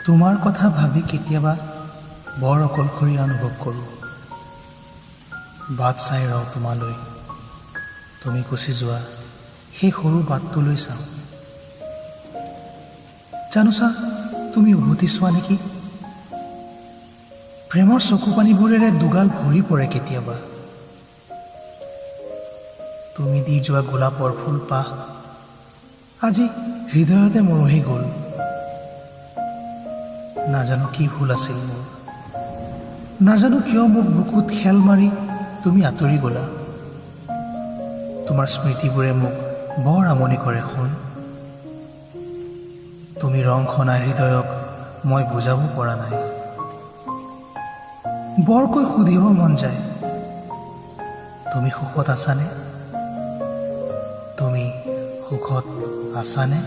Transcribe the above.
তোমাৰ কথা ভাবি কেতিয়াবা বৰ অকলশৰীয়া অনুভৱ কৰোঁ। বাট চাই ৰওঁ তোমালৈ, তুমি গুচি যোৱা সেই সৰু বাটটোলৈ চাওঁ। জানোচা, তুমি উভতি চোৱা নেকি? প্ৰেমৰ চকুপানীবোৰেৰে দুগাল ভৰি পৰে কেতিয়াবা। তুমি দি যোৱা গোলাপৰ ফুলপাহ আজি হৃদয়তে মৰহি গ'ল। নাজানো কি ভুল আছিল মোৰ, নাজানো কিয় মোক বুকুত খেল মাৰি তুমি আঁতৰি গ'লা। তোমাৰ স্মৃতিবোৰে মোক বৰ আমনি কৰে শুন। তুমি ৰং সনা হৃদয়ক মই বুজাব পৰা নাই। বৰকৈ সুধিব মন যায়, তুমি সুখত আছানে? তুমি সুখত আছানে?